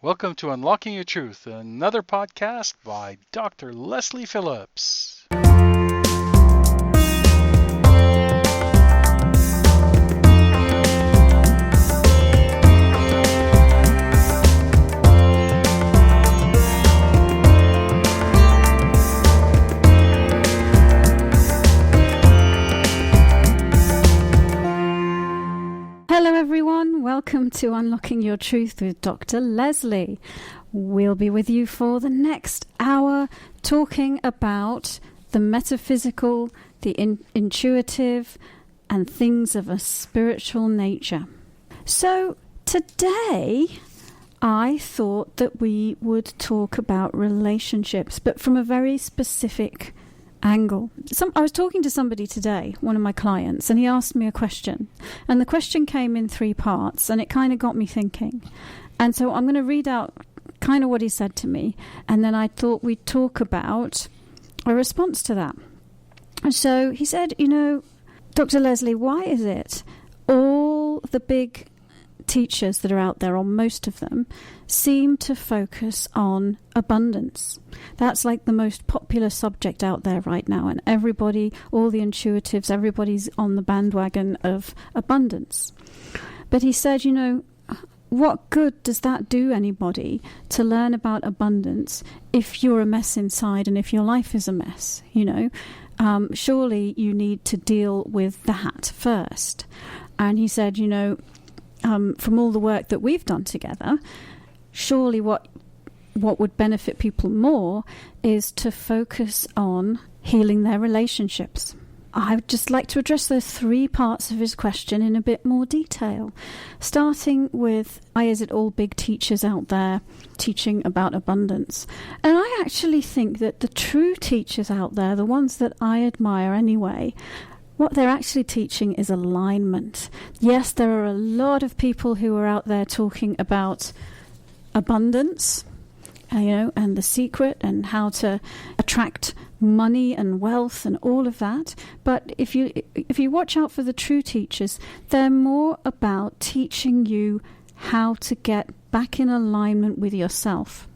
Welcome to Unlocking Your Truth, another podcast by Dr. Lesley Phillips. Hello everyone, welcome to Unlocking Your Truth with Dr. Lesley. We'll be with you for the next hour talking about the metaphysical, the intuitive, and things of a spiritual nature. So today I thought that we would talk about relationships, but from a very specific angle. I was talking to somebody today, one of my clients, and he asked me a question. And the question came in 3 parts, and it kind of got me thinking. And so I'm going to read out kind of what he said to me, and then I thought we'd talk about a response to that. And so he said, Dr. Lesley, why is it all the big teachers that are out there, or most of them, seem to focus on abundance? That's like the most popular subject out there right now, and everybody, all the intuitives, everybody's on the bandwagon of abundance. But he said, what good does that do anybody to learn about abundance if you're a mess inside and if your life is a mess? Surely you need to deal with that first. And he said, from all the work that we've done together, surely what would benefit people more is to focus on healing their relationships. I would just like to address those 3 parts of his question in a bit more detail, starting with why is it all big teachers out there teaching about abundance? And I actually think that the true teachers out there, the ones that I admire anyway, what they're actually teaching is alignment. Yes, there are a lot of people who are out there talking about abundance, and the secret and how to attract money and wealth and all of that. But if you watch out for the true teachers, they're more about teaching you how to get back in alignment with yourself.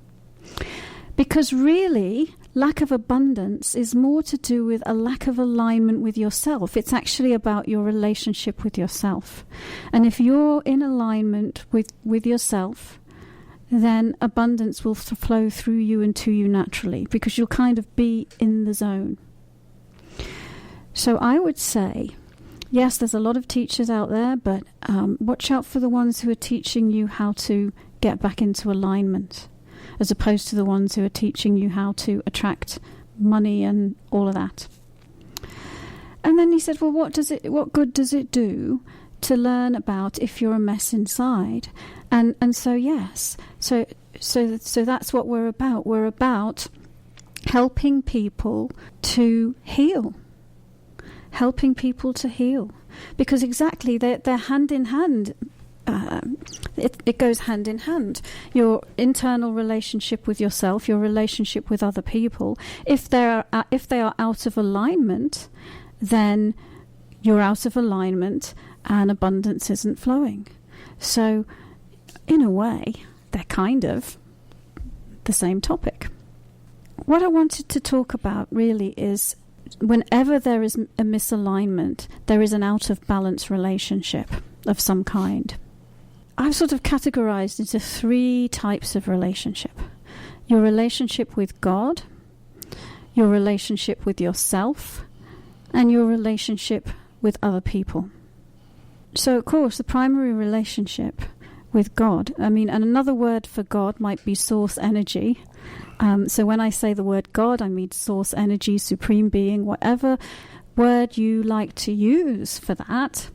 Because really, lack of abundance is more to do with a lack of alignment with yourself. It's actually about your relationship with yourself. And if you're in alignment with yourself, then abundance will flow through you and to you naturally, because you'll kind of be in the zone. So I would say, yes, there's a lot of teachers out there, but watch out for the ones who are teaching you how to get back into alignment, as opposed to the ones who are teaching you how to attract money and all of that. And then he said, well, what good does it do to learn about if you're a mess inside? And so yes, so that's what we're about. We're about helping people to heal. Helping people to heal. Because exactly, they're hand in hand. It goes hand in hand. Your internal relationship with yourself, your relationship with other people. If they are out of alignment, then you're out of alignment and abundance isn't flowing. So, in a way, they're kind of the same topic. What I wanted to talk about really is whenever there is a misalignment, there is an out of balance relationship of some kind. I've sort of categorized into 3 types of relationship. Your relationship with God, your relationship with yourself, and your relationship with other people. So, of course, the primary relationship with God, and another word for God might be source energy. So when I say the word God, I mean source energy, supreme being, whatever word you like to use for that.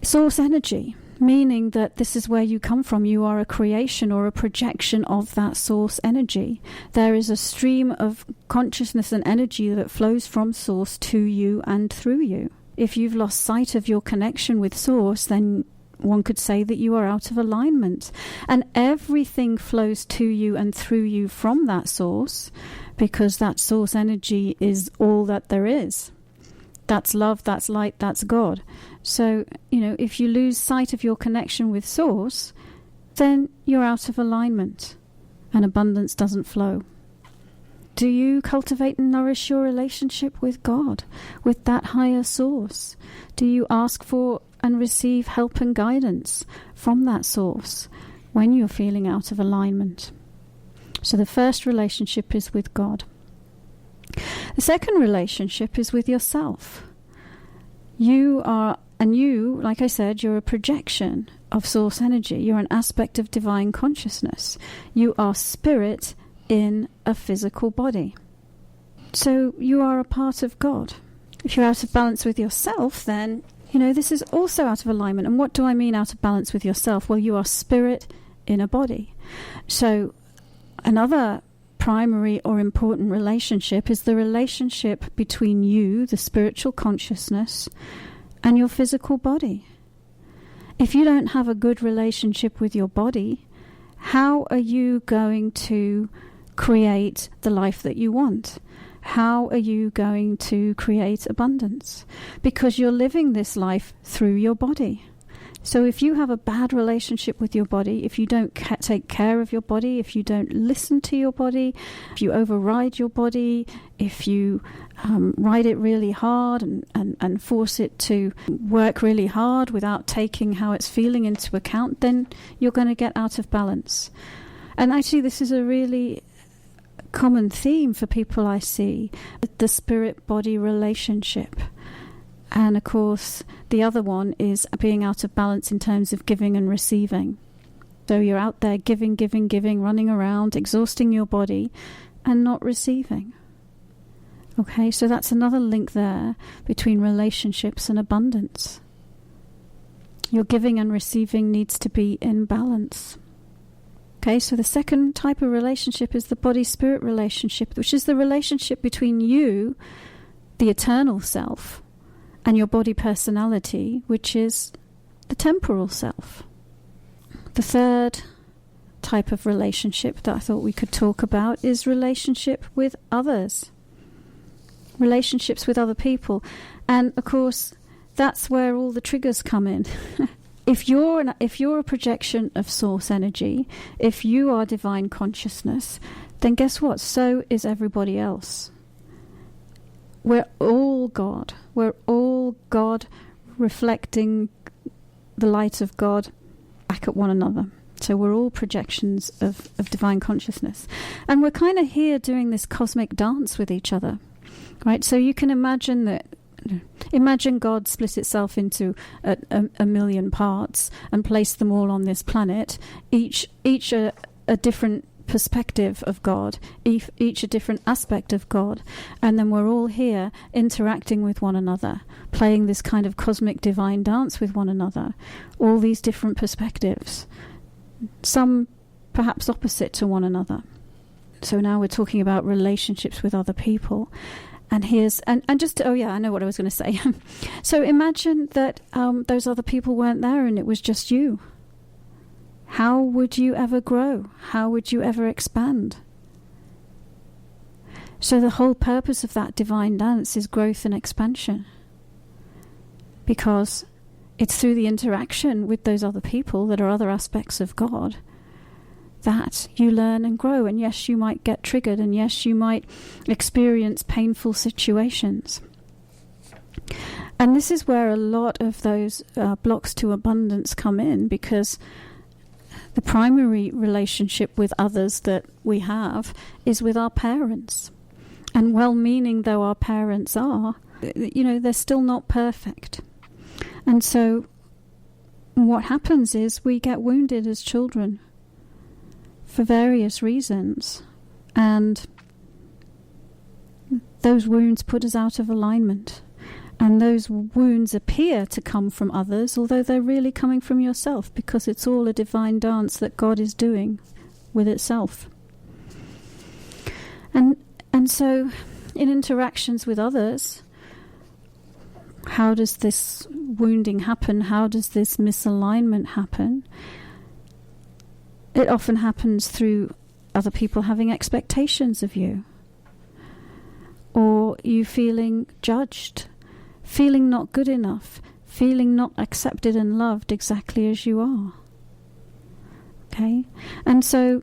Source energy, meaning that this is where you come from. You are a creation or a projection of that source energy. There is a stream of consciousness and energy that flows from source to you and through you. If you've lost sight of your connection with source, then one could say that you are out of alignment. And everything flows to you and through you from that source, because that source energy is all that there is. That's love, that's light, that's God. So, if you lose sight of your connection with source, then you're out of alignment. and abundance doesn't flow? Do you cultivate and nourish your relationship with God, with that higher source? Do you ask for and receive help and guidance from that source when you're feeling out of alignment? So the first relationship is with God. The second relationship is with yourself. You are, like I said, you're a projection of source energy. You're an aspect of divine consciousness. You are spirit in a physical body. So you are a part of God. If you're out of balance with yourself, then, this is also out of alignment. And what do I mean out of balance with yourself? Well, you are spirit in a body. So another primary or important relationship is the relationship between you, the spiritual consciousness, and your physical body. If you don't have a good relationship with your body, how are you going to create the life that you want? How are you going to create abundance? Because you're living this life through your body. So if you have a bad relationship with your body, if you don't take care of your body, if you don't listen to your body, if you override your body, if you ride it really hard and force it to work really hard without taking how it's feeling into account, then you're going to get out of balance. And actually, this is a really common theme for people I see, the spirit-body relationship. And of course, the other one is being out of balance in terms of giving and receiving. So you're out there giving, running around, exhausting your body, and not receiving. Okay, so that's another link there between relationships and abundance. Your giving and receiving needs to be in balance. Okay, so the second type of relationship is the body-spirit relationship, which is the relationship between you, the eternal self, and your body personality, which is the temporal self. The third type of relationship that I thought we could talk about is relationship with others. Relationships with other people. And of course, that's where all the triggers come in. If you're a projection of source energy, if you are divine consciousness, then guess what? So is everybody else. We're all God. We're all God reflecting the light of God back at one another. So we're all projections of divine consciousness. And we're kind of here doing this cosmic dance with each other. Right? So you can imagine God split itself into a million parts and placed them all on this planet, each a different perspective of God, each a different aspect of God, and then we're all here interacting with one another, playing this kind of cosmic divine dance with one another, all these different perspectives, some perhaps opposite to one another. So now we're talking about relationships with other people. And here's, and just, I know what I was going to say. So imagine that those other people weren't there and it was just you. How would you ever grow? How would you ever expand? So the whole purpose of that divine dance is growth and expansion. Because it's through the interaction with those other people that are other aspects of God that you learn and grow. And yes, you might get triggered, and yes, you might experience painful situations. And this is where a lot of those blocks to abundance come in, because the primary relationship with others that we have is with our parents. And well-meaning though our parents are, they're still not perfect. And so what happens is we get wounded as children for various reasons, and those wounds put us out of alignment, and those wounds appear to come from others, although they're really coming from yourself, because it's all a divine dance that God is doing with itself. And so in interactions with others, how does this wounding happen? How does this misalignment happen? It often happens through other people having expectations of you, or you feeling judged, feeling not good enough, feeling not accepted and loved exactly as you are. Okay? And so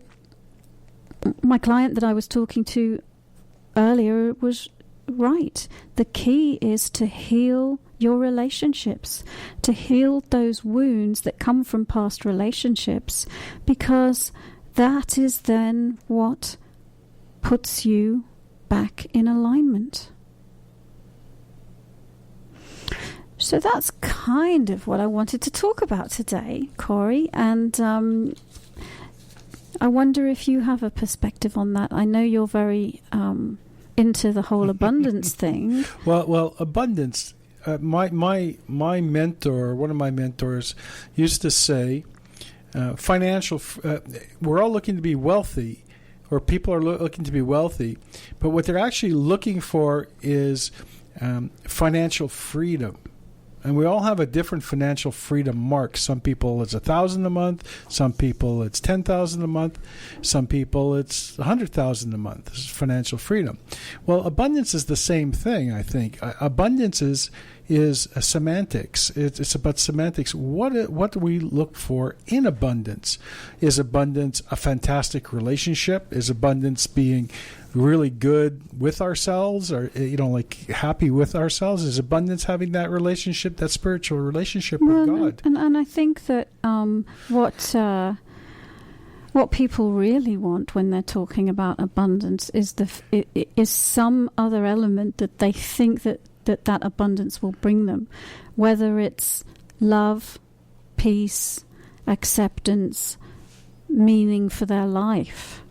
my client that I was talking to earlier was right. The key is to heal your relationships, to heal those wounds that come from past relationships, because that is then what puts you back in alignment. So that's kind of what I wanted to talk about today, Corey, and I wonder if you have a perspective on that. I know you're very into the whole abundance thing. Well, abundance. My mentor, one of my mentors, used to say, financial. We're all looking to be wealthy, or people are looking to be wealthy, but what they're actually looking for is financial freedom. And we all have a different financial freedom mark. Some people it's $1,000 a month. Some people it's $10,000 a month. Some people it's $100,000 a month. This is financial freedom. Well, abundance is the same thing, I think. Abundance is semantics. It's about semantics. What do we look for in abundance? Is abundance a fantastic relationship? Is abundance being really good with ourselves, or like happy with ourselves? Is abundance having that relationship, that spiritual relationship with God? And I think that what people really want when they're talking about abundance is is some other element that they think that abundance will bring them, whether it's love, peace, acceptance, meaning for their life,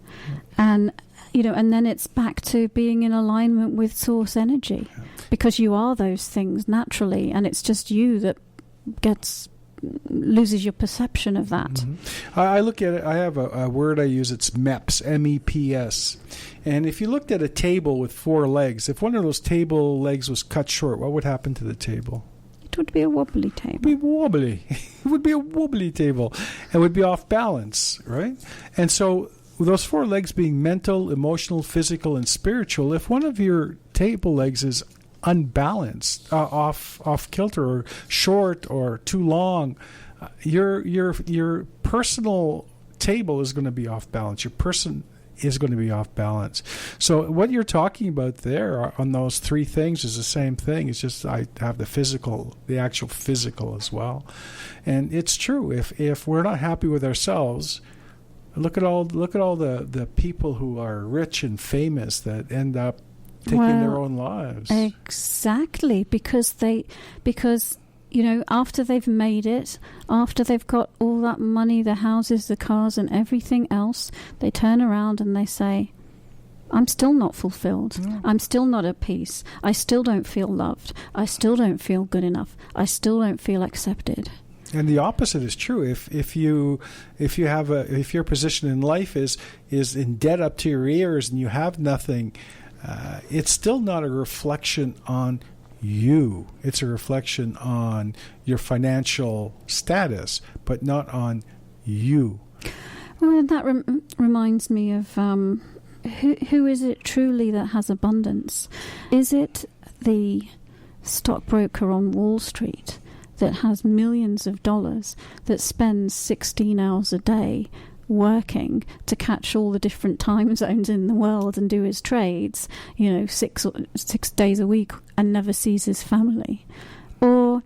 and then it's back to being in alignment with source energy, because you are those things naturally, and it's just you that loses your perception of that. Mm-hmm. I look at it, I have a word I use, it's MEPS, MEPS. And if you looked at a table with 4 legs, if one of those table legs was cut short, what would happen to the table? It would be a wobbly table. It would be wobbly. It would be a wobbly table. It would be off balance, right? And so those 4 legs being mental, emotional, physical, and spiritual, if one of your table legs is unbalanced, off kilter, or short, or too long, your personal table is going to be off balance. Your person is going to be off balance. So what you're talking about there on those 3 things is the same thing. It's just I have the actual physical as well. And it's true. If we're not happy with ourselves, look at all the people who are rich and famous that end up taking their own lives. Exactly, because after they've made it, after they've got all that money, the houses, the cars, and everything else, they turn around and they say, I'm still not fulfilled. Yeah. I'm still not at peace. I still don't feel loved. I still don't feel good enough. I still don't feel accepted. And the opposite is true. If your position in life is in debt up to your ears and you have nothing, it's still not a reflection on you. It's a reflection on your financial status, but not on you. Well, that reminds me of who is it truly that has abundance? Is it the stockbroker on Wall Street that has millions of dollars, that spends 16 hours a day working to catch all the different time zones in the world and do his trades, 6 days a week, and never sees his family? Or,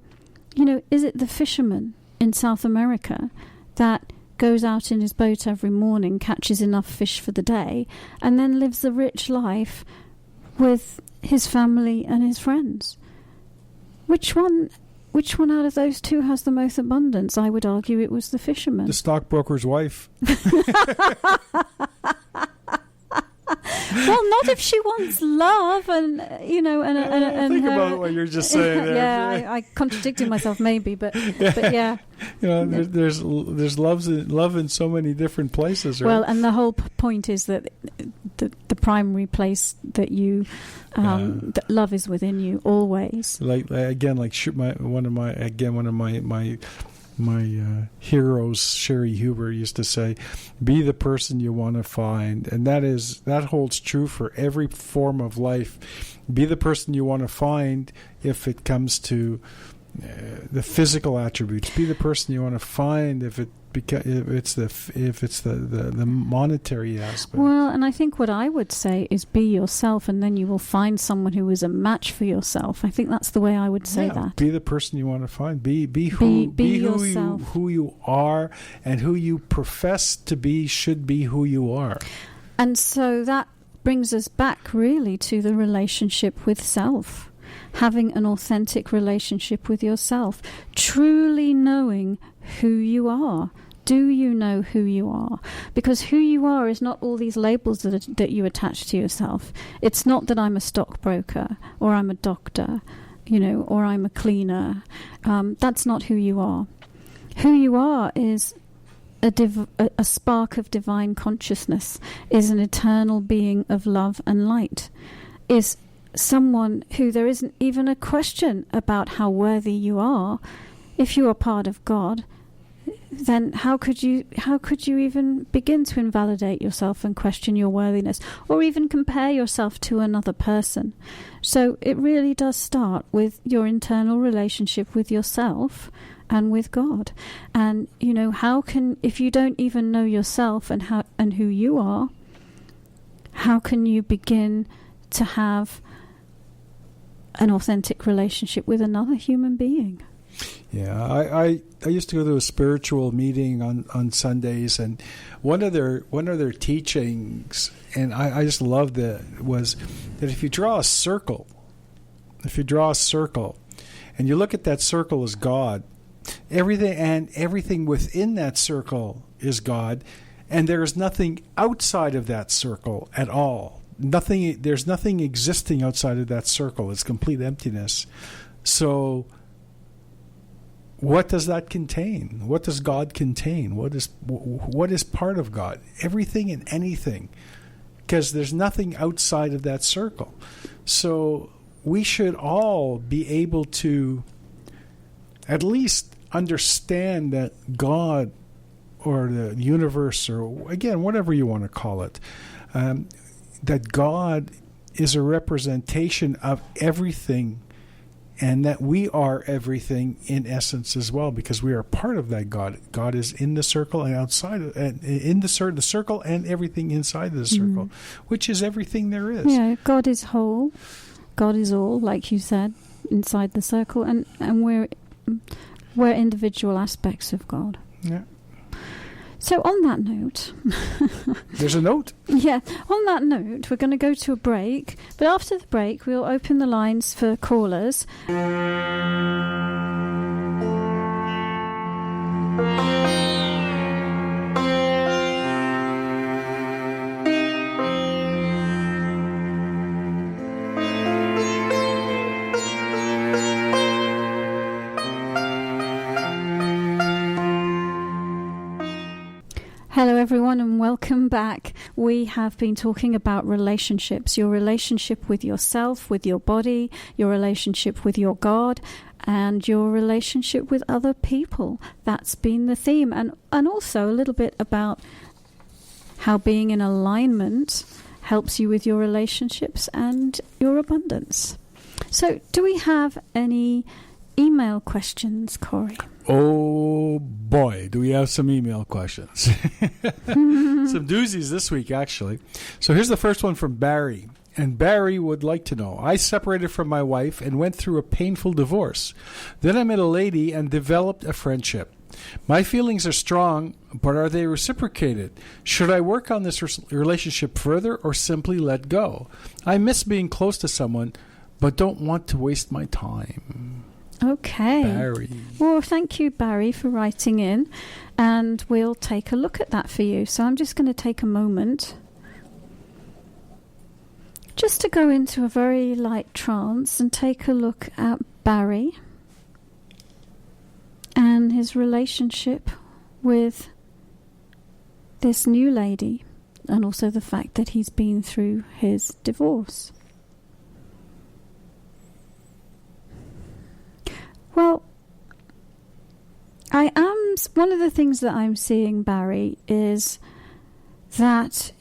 is it the fisherman in South America that goes out in his boat every morning, catches enough fish for the day, and then lives a rich life with his family and his friends? Which one out of those 2 has the most abundance? I would argue it was the fisherman. The stockbroker's wife. Well, not if she wants love, and think about what you're just saying there. Yeah, I contradicted myself maybe, but yeah. There's love in so many different places. Right? Well, and the whole point is that the primary place that you that love is within you always. One of my heroes, Sherry Huber, used to say, "Be the person you want to find," and that holds true for every form of life. Be the person you want to find if it comes to the physical attributes. Be the person you want to find if it's the monetary aspect. Well, and I think what I would say is be yourself, and then you will find someone who is a match for yourself. I think that's the way I would say that. Be the person you want to find. Be yourself. Who you are, and who you profess to be should be who you are. And so that brings us back really to the relationship with self. Having an authentic relationship with yourself. Truly knowing who you are. Do you know who you are? Because who you are is not all these labels that you attach to yourself. It's not that I'm a stockbroker or I'm a doctor, or I'm a cleaner. That's not who you are. Who you are is a spark of divine consciousness, is an eternal being of love and light, is someone who there isn't even a question about how worthy you are. If you are part of God, then how could you even begin to invalidate yourself and question your worthiness, or even compare yourself to another person? So it really does start with your internal relationship with yourself and with God. And if you don't even know yourself and who you are, how can you begin to have an authentic relationship with another human being? Yeah, I used to go to a spiritual meeting on Sundays, and one of their teachings, and I just loved it, was that if you draw a circle, and you look at that circle as God, everything within that circle is God, and there is nothing outside of that circle at all. There's nothing existing outside of that circle. It's complete emptiness. So what does that contain? What does God contain? What is part of God? Everything and anything, because there's nothing outside of that circle. So we should all be able to at least understand that God, or the universe, or again, whatever you want to call it, that God is a representation of everything, and that we are everything in essence as well, because we are part of that God. God is in the circle and outside of, and in the circle and everything inside of the circle, which is everything there is. Yeah, God is whole. God is all, like you said, inside the circle, and we're individual aspects of God. Yeah. So on that note... There's a note? Yeah. On that note, we're going to go to a break. But after the break, we'll open the lines for callers. Hello everyone and welcome back. We have been talking about relationships, your relationship with yourself, with your body, your relationship with your God, and your relationship with other people. That's been the theme, and also a little bit about how being in alignment helps you with your relationships and your abundance. So do we have any email questions, Corey? Oh boy, do we have some email questions. Some doozies this week, actually. So here's the first one from Barry. And Barry would like to know, I separated from my wife and went through a painful divorce. Then I met a lady and developed a friendship. My feelings are strong, but are they reciprocated? Should I work on this relationship further or simply let go? I miss being close to someone, but don't want to waste my time. Okay. Barry. Well, thank you, Barry, for writing in, and we'll take a look at that for you. So I'm just going to take a moment just to go into a very light trance and take a look at Barry and his relationship with this new lady, and also the fact that he's been through his divorce. Well, one of the things that I'm seeing, Barry, is that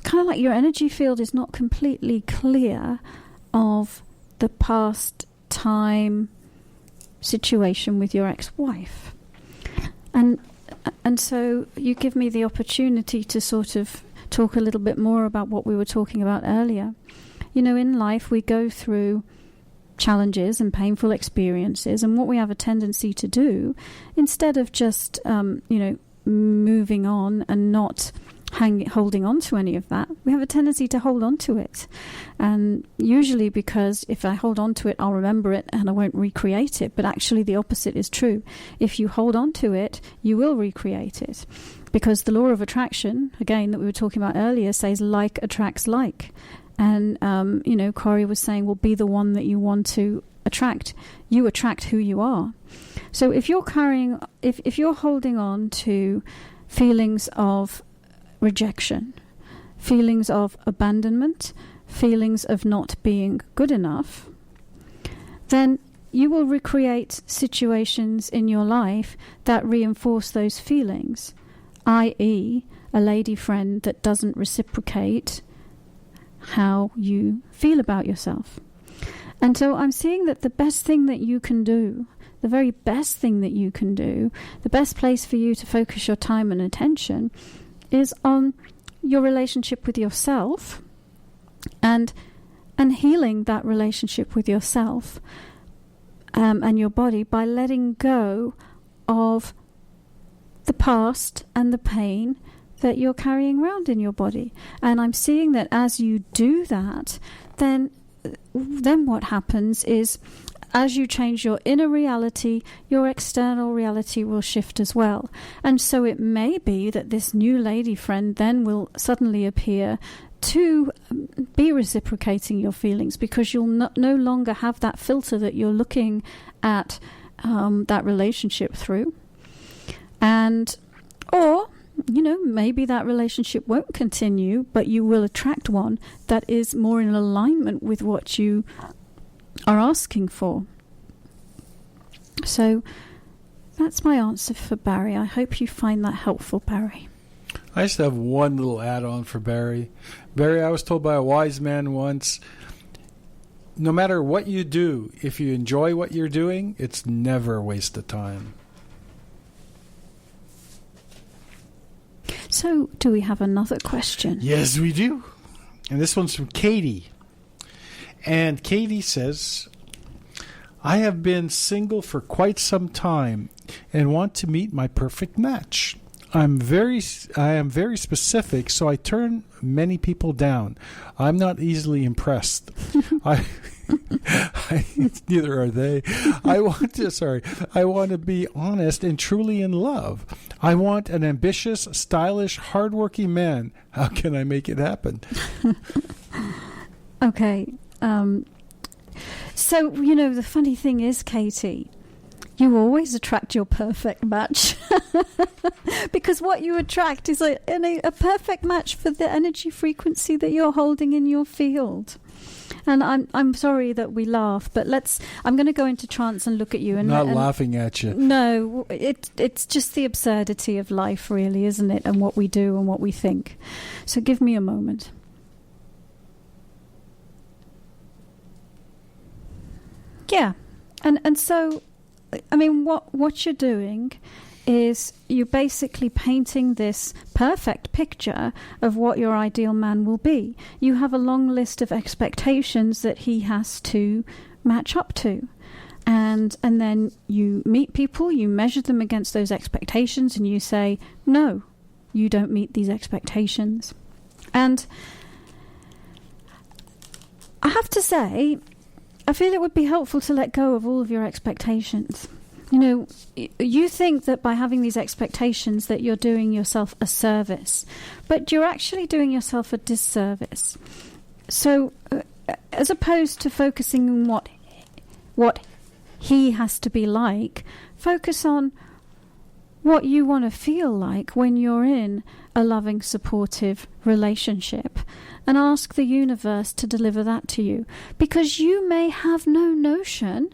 kind of like your energy field is not completely clear of the past time situation with your ex-wife. And so you give me the opportunity to sort of talk a little bit more about what we were talking about earlier. You know, in life we go through challenges and painful experiences, and what we have a tendency to do, instead of just moving on and not holding on to any of that, we have a tendency to hold on to it. And usually because if I hold on to it, I'll remember it and I won't recreate it. But actually the opposite is true. If you hold on to it, you will recreate it. Because the law of attraction, again, that we were talking about earlier, says like attracts like. And, Corey was saying, well, be the one that you want to attract. You attract who you are. So if you're if you're holding on to feelings of rejection, feelings of abandonment, feelings of not being good enough, then you will recreate situations in your life that reinforce those feelings, i.e., a lady friend that doesn't reciprocate how you feel about yourself. And so I'm seeing that the best thing that you can do, the very best thing that you can do, the best place for you to focus your time and attention is on your relationship with yourself and healing that relationship with yourself and your body by letting go of the past and the pain that you're carrying around in your body. And I'm seeing that as you do that, then what happens is, as you change your inner reality, your external reality will shift as well. And so it may be that this new lady friend then will suddenly appear to be reciprocating your feelings, because you'll no longer have that filter that you're looking at that relationship through. Or maybe that relationship won't continue, but you will attract one that is more in alignment with what you are asking for. So that's my answer for Barry. I hope you find that helpful, Barry. I just have one little add-on for Barry. Barry, I was told by a wise man once, no matter what you do, if you enjoy what you're doing, it's never a waste of time. So, do we have another question? Yes, we do. And this one's from Katie. And Katie says, I have been single for quite some time and want to meet my perfect match. I am very specific, so I turn many people down. I'm not easily impressed. Neither are they. I want to be honest and truly in love. I want an ambitious, stylish, hardworking man. How can I make it happen? Okay. So, the funny thing is, Katie, you always attract your perfect match. Because what you attract is a perfect match for the energy frequency that you're holding in your field. And I'm sorry that we laugh, but I'm going to go into trance and look at you. And not laughing at you. No, it's just the absurdity of life, really, isn't it? And what we do and what we think. So give me a moment. Yeah, and so, I mean, what you're doing is you're basically painting this perfect picture of what your ideal man will be. You have a long list of expectations that he has to match up to. And then you meet people, you measure them against those expectations, and you say, no, you don't meet these expectations. And I have to say, I feel it would be helpful to let go of all of your expectations. You think that by having these expectations that you're doing yourself a service, but you're actually doing yourself a disservice. So as opposed to focusing on what he has to be like, focus on what you want to feel like when you're in a loving, supportive relationship, and ask the universe to deliver that to you. Because you may have no notion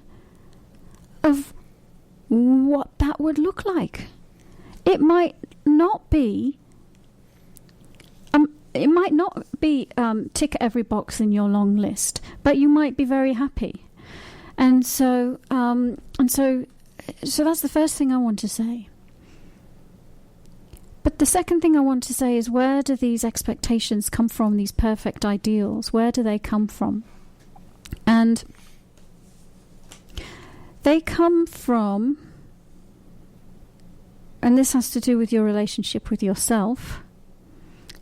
of what that would look like. It might not be tick every box in your long list, but you might be very happy. And so that's the first thing I want to say. But the second thing I want to say is, where do these expectations come from, these perfect ideals? Where do they come from? And they come from, and this has to do with your relationship with yourself.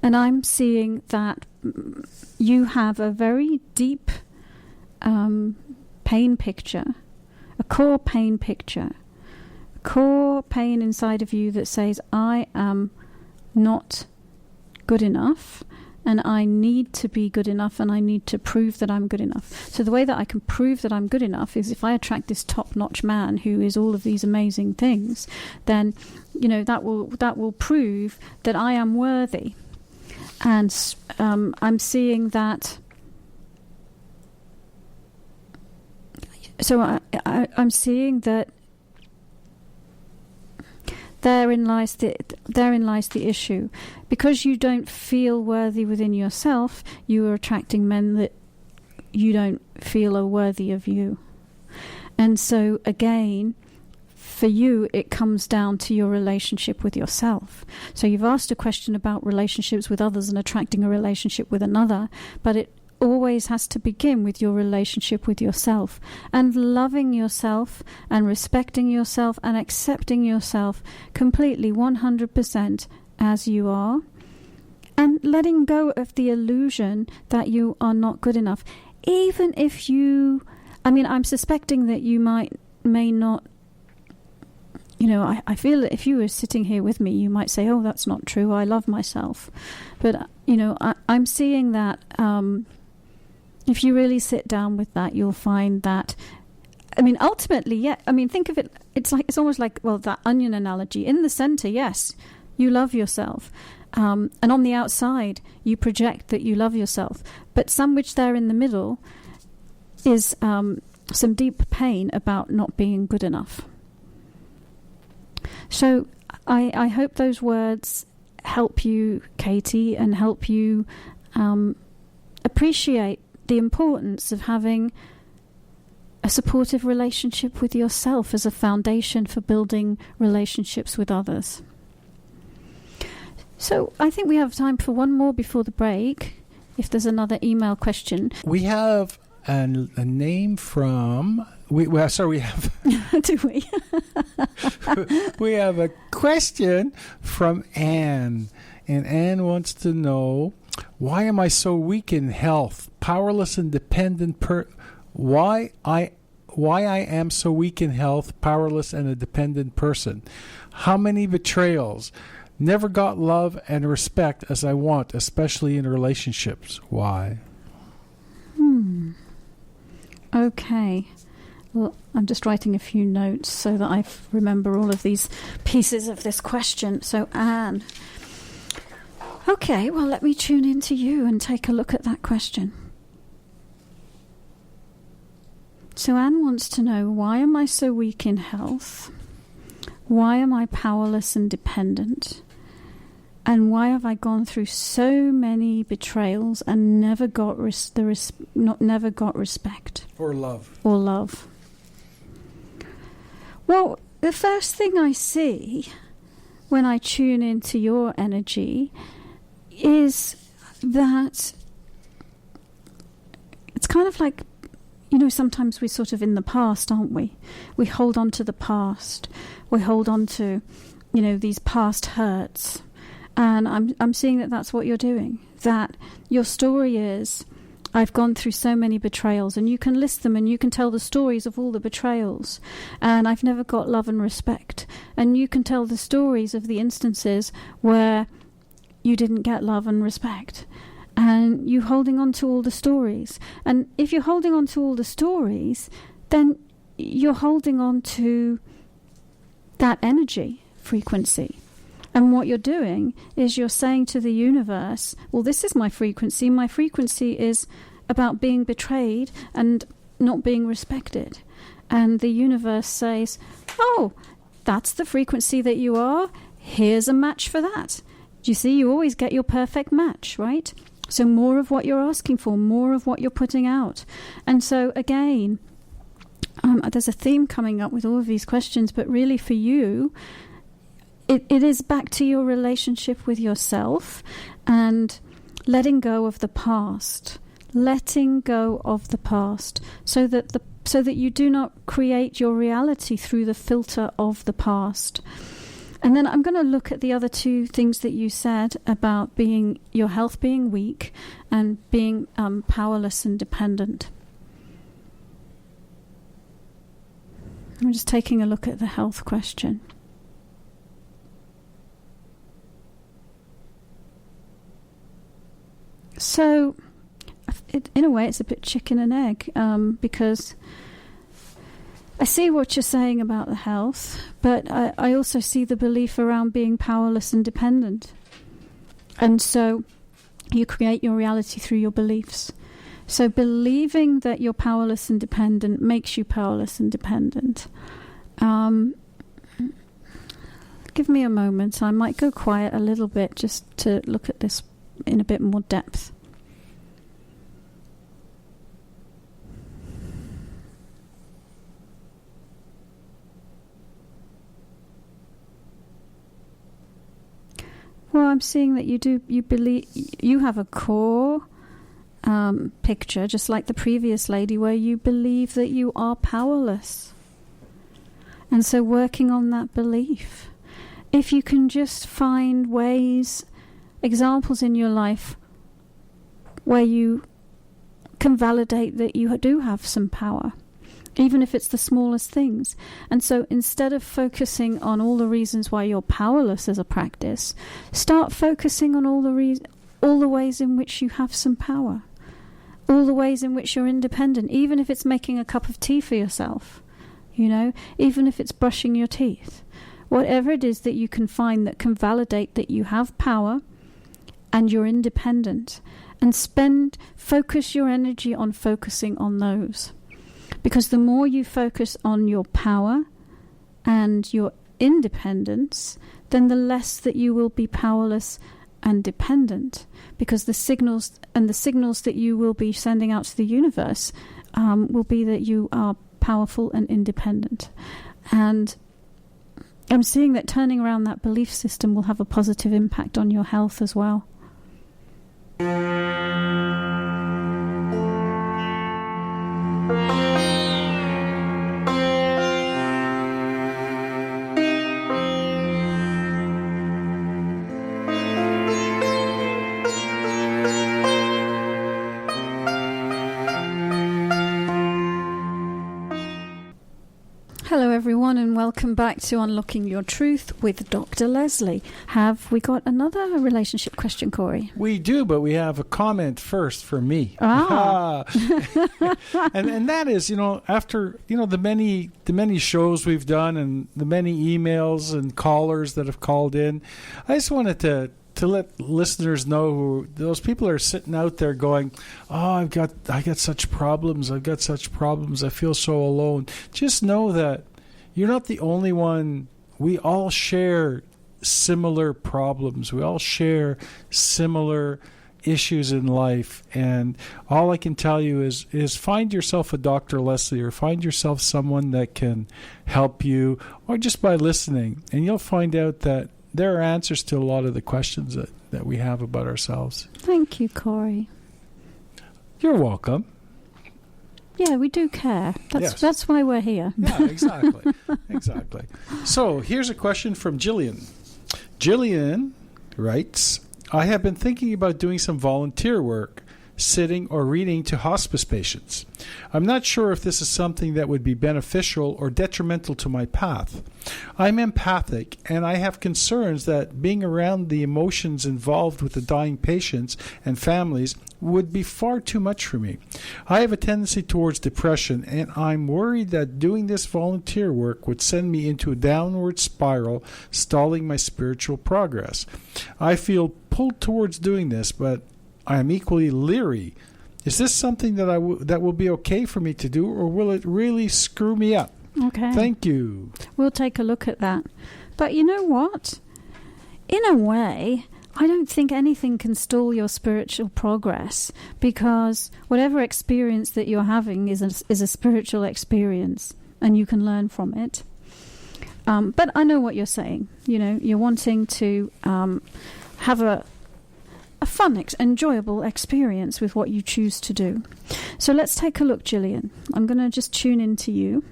And I'm seeing that you have a very deep pain picture, a core pain picture, a core pain inside of you that says, I am not good enough, and I need to be good enough, and I need to prove that I'm good enough. So the way that I can prove that I'm good enough is if I attract this top-notch man who is all of these amazing things, then, you know, that will prove that I am worthy. And I'm seeing that. So I'm seeing that therein lies the issue. Because you don't feel worthy within yourself, you are attracting men that you don't feel are worthy of you. And so again, for you, it comes down to your relationship with yourself. So you've asked a question about relationships with others and attracting a relationship with another, but it always has to begin with your relationship with yourself, and loving yourself and respecting yourself and accepting yourself completely 100% as you are, and letting go of the illusion that you are not good enough. Even if you, I'm suspecting that you may not, you know, I feel that if you were sitting here with me, you might say, oh, that's not true, I love myself. But, you know, I'm seeing that if you really sit down with that, you'll find that, ultimately, yeah, think of it, it's almost like, well, that onion analogy. In the center, yes, you love yourself. And on the outside, you project that you love yourself. But sandwiched there in the middle is some deep pain about not being good enough. So I hope those words help you, Katie, and help you appreciate the importance of having a supportive relationship with yourself as a foundation for building relationships with others. So I think we have time for one more before the break, if there's another email question. We have a name from... We have... Do we? We have a question from Anne. And Anne wants to know, why am I so weak in health, powerless and dependent why I am so weak in health, powerless and a dependent person? How many betrayals? Never got love and respect as I want, especially in relationships. Why? Okay. Well, I'm just writing a few notes so that I remember all of these pieces of this question. So, Anne. Okay, well, let me tune into you and take a look at that question. So Anne wants to know, why am I so weak in health? Why am I powerless and dependent? And why have I gone through so many betrayals and never got never got respect or love? Well, the first thing I see when I tune into your energy is that it's kind of like, you know, sometimes we're sort of in the past, aren't we? We hold on to the past. We hold on to, you know, these past hurts. And I'm seeing that that's what you're doing. That your story is, I've gone through so many betrayals, and you can list them and you can tell the stories of all the betrayals. And I've never got love and respect. And you can tell the stories of the instances where you didn't get love and respect. And you holding on to all the stories. And if you're holding on to all the stories, then you're holding on to that energy frequency. And what you're doing is you're saying to the universe, well, this is my frequency. My frequency is about being betrayed and not being respected. And the universe says, oh, that's the frequency that you are. Here's a match for that. Do you see? You always get your perfect match, right? So more of what you're asking for, more of what you're putting out. And so again, there's a theme coming up with all of these questions, but really for you, it is back to your relationship with yourself and letting go of the past. Letting go of the past so that you do not create your reality through the filter of the past. And then I'm going to look at the other two things that you said about your health being weak and being powerless and dependent. I'm just taking a look at the health question. So, in a way, it's a bit chicken and egg, because I see what you're saying about the health, but I also see the belief around being powerless and dependent. And so you create your reality through your beliefs. So believing that you're powerless and dependent makes you powerless and dependent. Give me a moment. I might go quiet a little bit just to look at this in a bit more depth. Well, I'm seeing that you believe you have a core picture, just like the previous lady, where you believe that you are powerless. And so working on that belief. If you can just find ways, examples in your life where you can validate that you do have some power, even if it's the smallest things. And so instead of focusing on all the reasons why you're powerless as a practice, start focusing on all the ways in which you have some power, all the ways in which you're independent, even if it's making a cup of tea for yourself, even if it's brushing your teeth. Whatever it is that you can find that can validate that you have power and you're independent, and focus your energy on focusing on those. Because the more you focus on your power and your independence, then the less that you will be powerless and dependent. Because the signals that you will be sending out to the universe will be that you are powerful and independent. And I'm seeing that turning around that belief system will have a positive impact on your health as well. Hello everyone, and welcome back to Unlocking Your Truth with Dr. Lesley. Have we got another relationship question, Corey? We do, but we have a comment first for me. Ah. and that is, after the many shows we've done and the many emails and callers that have called in, I just wanted to let listeners know who those people are sitting out there going, oh, I got such problems. I've got such problems. I feel so alone. Just know that you're not the only one. We all share similar problems. We all share similar issues in life. And all I can tell you is find yourself a Dr. Lesley, or find yourself someone that can help you, or just by listening. And you'll find out that there are answers to a lot of the questions that we have about ourselves. Thank you, Corey. You're welcome. Yeah, we do care. That's why we're here. Yeah, exactly. Exactly. So here's a question from Jillian. Jillian writes, I have been thinking about doing some volunteer work, sitting or reading to hospice patients. I'm not sure if this is something that would be beneficial or detrimental to my path. I'm empathic, and I have concerns that being around the emotions involved with the dying patients and families would be far too much for me. I have a tendency towards depression, and I'm worried that doing this volunteer work would send me into a downward spiral, stalling my spiritual progress. I feel pulled towards doing this, but I am equally leery. Is this something that will be okay for me to do, or will it really screw me up? Okay. Thank you. We'll take a look at that. But you know what? In a way, I don't think anything can stall your spiritual progress, because whatever experience that you're having is a spiritual experience, and you can learn from it. But I know what you're saying. You know, you're wanting to have a fun, enjoyable experience with what you choose to do. So let's take a look, Gillian. I'm going to just tune into you.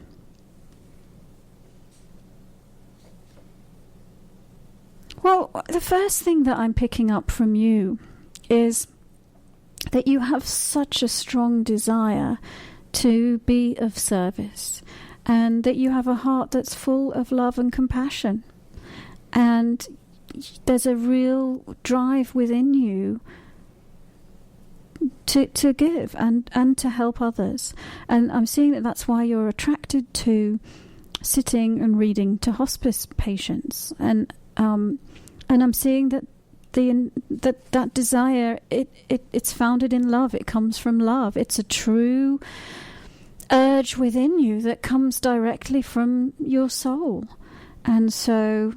Well, the first thing that I'm picking up from you is that you have such a strong desire to be of service, and that you have a heart that's full of love and compassion. And there's a real drive within you to give and to help others. And I'm seeing that that's why you're attracted to sitting and reading to hospice patients. And I'm seeing that that desire, it's founded in love. It comes from love. It's a true urge within you that comes directly from your soul. And so,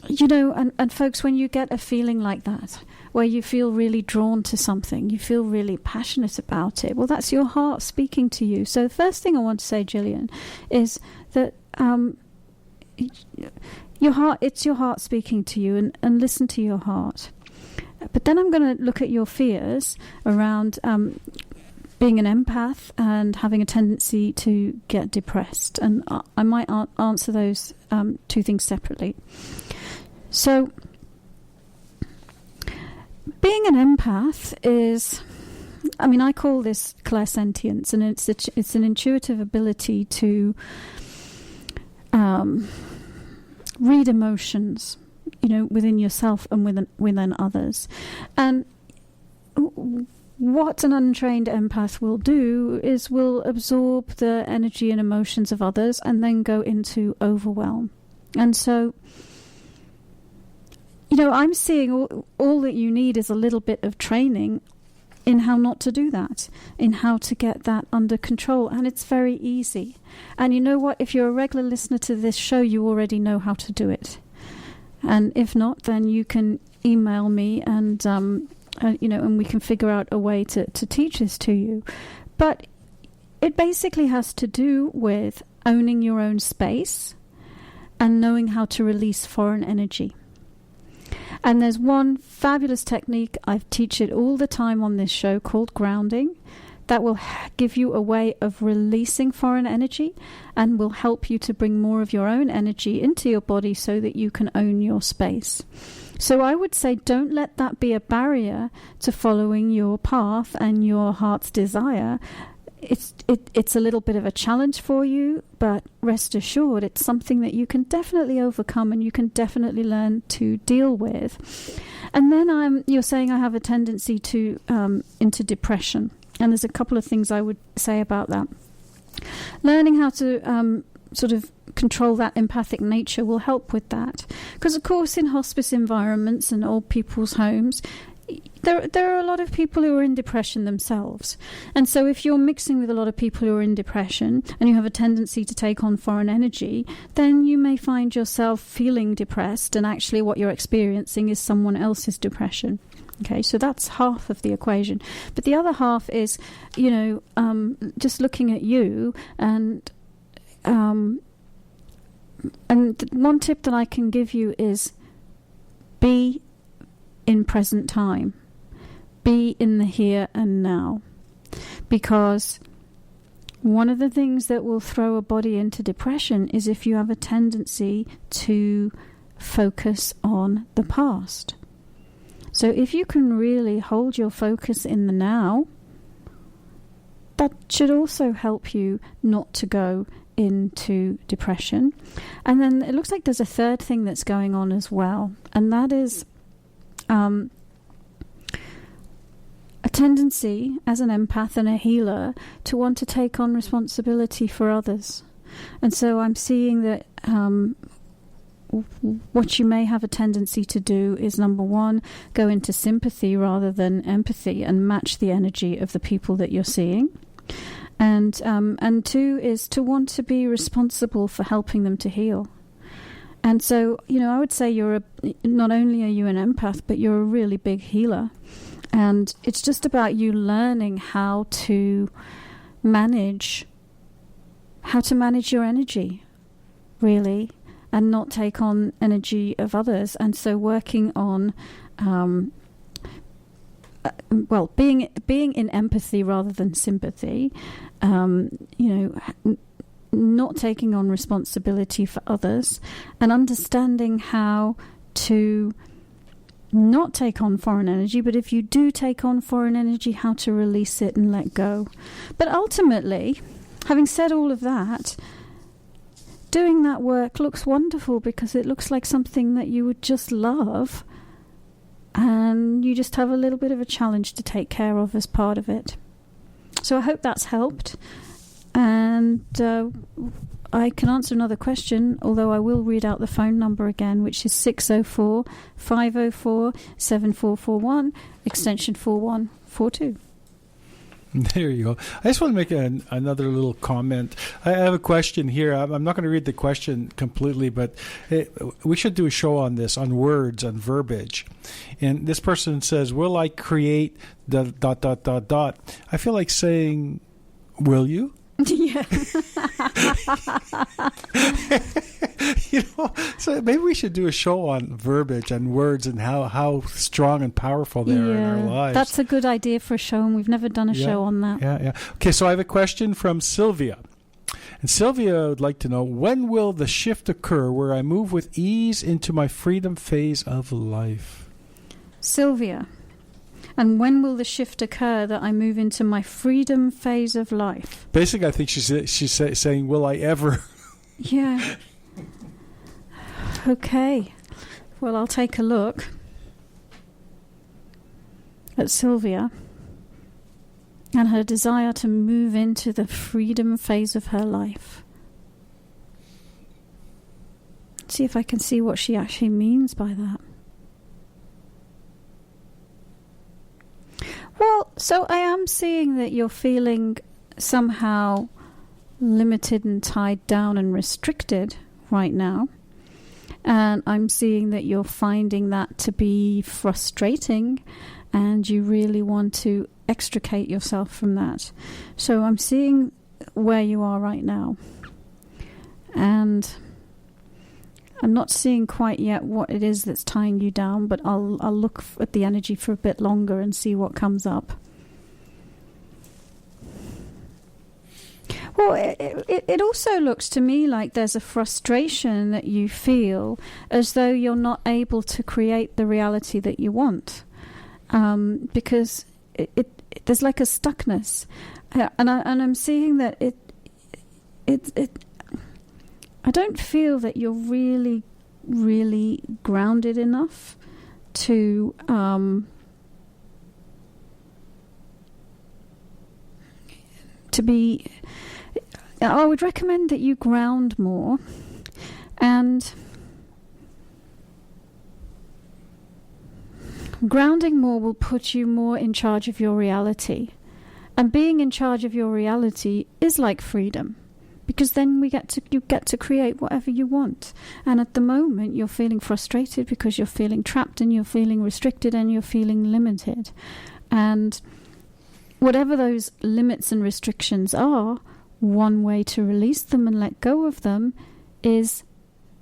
you know, and folks, when you get a feeling like that, where you feel really drawn to something, you feel really passionate about it, well, that's your heart speaking to you. So the first thing I want to say, Gillian, is that your heart, it's your heart speaking to you, and listen to your heart. But then I'm going to look at your fears around being an empath and having a tendency to get depressed. And I might answer those two things separately. So, being an empath is, I mean, I call this clairsentience, and it's an intuitive ability to read emotions, you know, within yourself and within others. And what an untrained empath will do is will absorb the energy and emotions of others and then go into overwhelm. And so, you know, I'm seeing all that you need is a little bit of training in how not to do that, in how to get that under control. And it's very easy. And you know what? If you're a regular listener to this show, you already know how to do it. And if not, then you can email me and you know, and we can figure out a way to teach this to you. But it basically has to do with owning your own space and knowing how to release foreign energy. And there's one fabulous technique, I teach it all the time on this show, called grounding, that will give you a way of releasing foreign energy and will help you to bring more of your own energy into your body so that you can own your space. So I would say don't let that be a barrier to following your path and your heart's desire. It's a little bit of a challenge for you, but rest assured it's something that you can definitely overcome and you can definitely learn to deal with. And then you're saying I have a tendency to into depression, and there's a couple of things I would say about that. Learning how to sort of control that empathic nature will help with that, because of course in hospice environments and old people's homes, there are a lot of people who are in depression themselves. And so if you're mixing with a lot of people who are in depression and you have a tendency to take on foreign energy, then you may find yourself feeling depressed, and actually what you're experiencing is someone else's depression. Okay, so that's half of the equation. But the other half is, you know, just looking at you, and one tip that I can give you is be in present time. Be in the here and now. Because one of the things that will throw a body into depression is if you have a tendency to focus on the past. So if you can really hold your focus in the now, that should also help you not to go into depression. And then it looks like there's a third thing that's going on as well, and that is a tendency as an empath and a healer to want to take on responsibility for others. And so I'm seeing that what you may have a tendency to do is, number one, go into sympathy rather than empathy and match the energy of the people that you're seeing. And two is to want to be responsible for helping them to heal. And so, I would say not only are you an empath, but you're a really big healer. And it's just about you learning how to manage your energy, really, and not take on energy of others. And so working on, being in empathy rather than sympathy, not taking on responsibility for others, and understanding how to not take on foreign energy, but if you do take on foreign energy, how to release it and let go. But ultimately, having said all of that, doing that work looks wonderful because it looks like something that you would just love, and you just have a little bit of a challenge to take care of as part of it. So I hope that's helped. And I can answer another question, although I will read out the phone number again, which is 604-504-7441, extension 4142. There you go. I just want to make another little comment. I have a question here. I'm not going to read the question completely, but we should do a show on this, on words, on verbiage. And this person says, will I create the ... I feel like saying, will you? Yeah. So maybe we should do a show on verbiage and words and how strong and powerful they are in our lives. That's a good idea for a show, and we've never done a show on that. Yeah. Okay, so I have a question from Sylvia. And Sylvia would like to know, when will the shift occur where I move with ease into my freedom phase of life? Sylvia. And when will the shift occur that I move into my freedom phase of life? Basically, I think she's saying, will I ever? Yeah. Okay. Well, I'll take a look at Sylvia and her desire to move into the freedom phase of her life. See if I can see what she actually means by that. Well, so I am seeing that you're feeling somehow limited and tied down and restricted right now. And I'm seeing that you're finding that to be frustrating, and you really want to extricate yourself from that. So I'm seeing where you are right now. And I'm not seeing quite yet what it is that's tying you down, but I'll look at the energy for a bit longer and see what comes up. Well, it also looks to me like there's a frustration that you feel as though you're not able to create the reality that you want, because there's like a stuckness, and I'm seeing that it I don't feel that you're really, really grounded enough to be. I would recommend that you ground more, and grounding more will put you more in charge of your reality. And being in charge of your reality is like freedom. Because then you get to create whatever you want. And at the moment, you're feeling frustrated because you're feeling trapped and you're feeling restricted and you're feeling limited. And whatever those limits and restrictions are, one way to release them and let go of them is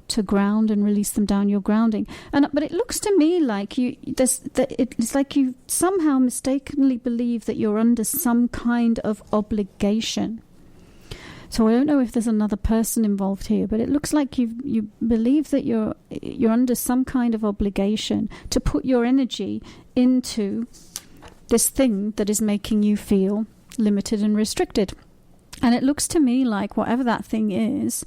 to ground and release them down. You're grounding. But it looks to me like it's like you somehow mistakenly believe that you're under some kind of obligation. So I don't know if there's another person involved here, but it looks like you believe that you're under some kind of obligation to put your energy into this thing that is making you feel limited and restricted. And it looks to me like whatever that thing is,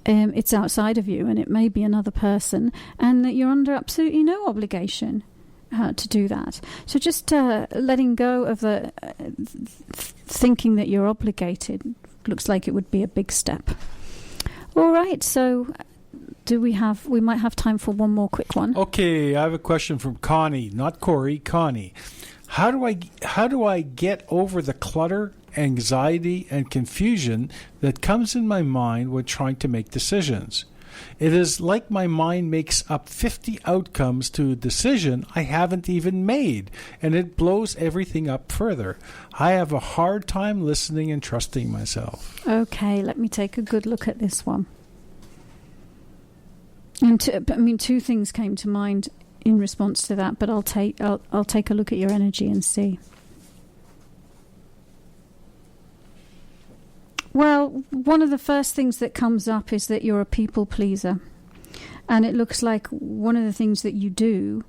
it's outside of you, and it may be another person, and that you're under absolutely no obligation to do that. So just letting go of the thinking that you're obligated looks like it would be a big step. All right, so we might have time for one more quick one. Okay, I have a question from Connie, not Corey, Connie. How do I get over the clutter, anxiety, and confusion that comes in my mind when trying to make decisions? It is like my mind makes up 50 outcomes to a decision I haven't even made, and it blows everything up further. I have a hard time listening and trusting myself. Okay, let me take a good look at this one. And two things came to mind in response to that, but I'll take a look at your energy and see. Well, one of the first things that comes up is that you're a people pleaser. And it looks like one of the things that you do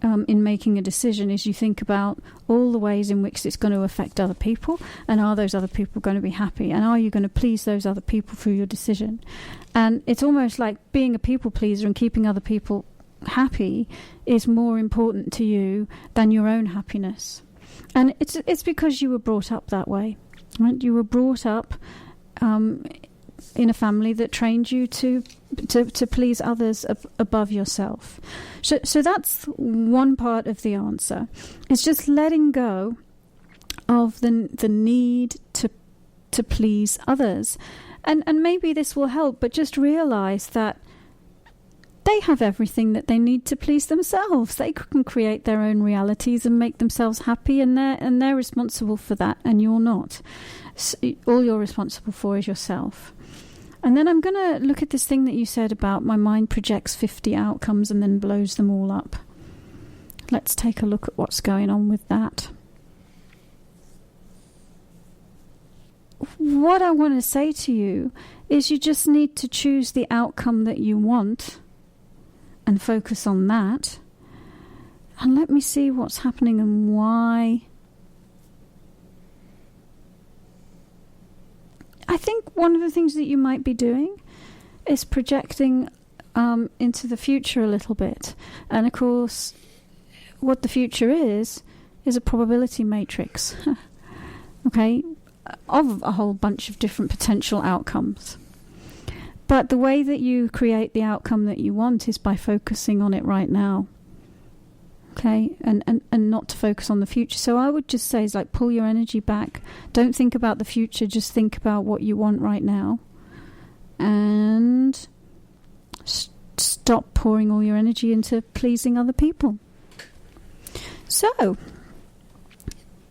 in making a decision is you think about all the ways in which it's going to affect other people, and are those other people going to be happy, and are you going to please those other people through your decision? And it's almost like being a people pleaser and keeping other people happy is more important to you than your own happiness. And it's because you were brought up that way, right? You were brought up in a family that trained you to please others above yourself. So that's one part of the answer. It's just letting go of the need to please others. And maybe this will help, but just realize that they have everything that they need to please themselves. They can create their own realities and make themselves happy, and they're responsible for that, and you're not. So all you're responsible for is yourself. And then I'm going to look at this thing that you said about my mind projects 50 outcomes and then blows them all up. Let's take a look at what's going on with that. What I want to say to you is you just need to choose the outcome that you want and focus on that. And let me see what's happening and why. I think one of the things that you might be doing is projecting into the future a little bit. And of course, what the future is a probability matrix, okay, of a whole bunch of different potential outcomes. But the way that you create the outcome that you want is by focusing on it right now. Okay, and not to focus on the future. So I would just say, it's like, pull your energy back. Don't think about the future. Just think about what you want right now. And stop pouring all your energy into pleasing other people. So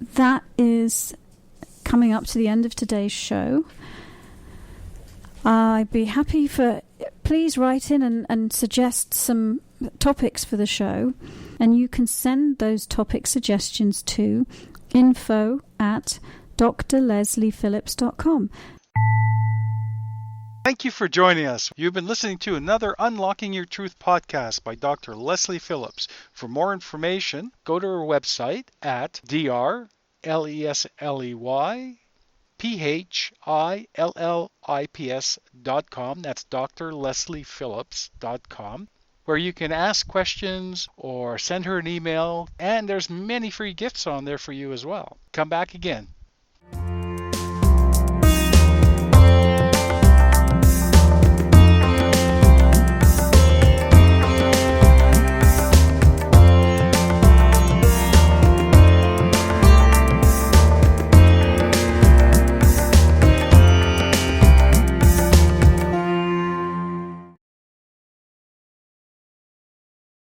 that is coming up to the end of today's show. I'd be happy please write in and suggest some topics for the show. And you can send those topic suggestions to info@drlesleyphillips.com. Thank you for joining us. You've been listening to another Unlocking Your Truth podcast by Dr. Lesley Phillips. For more information, go to our website at drlesleyphillips.com. That's drlesleyphillips.com. where you can ask questions or send her an email, and there's many free gifts on there for you as well. Come back again.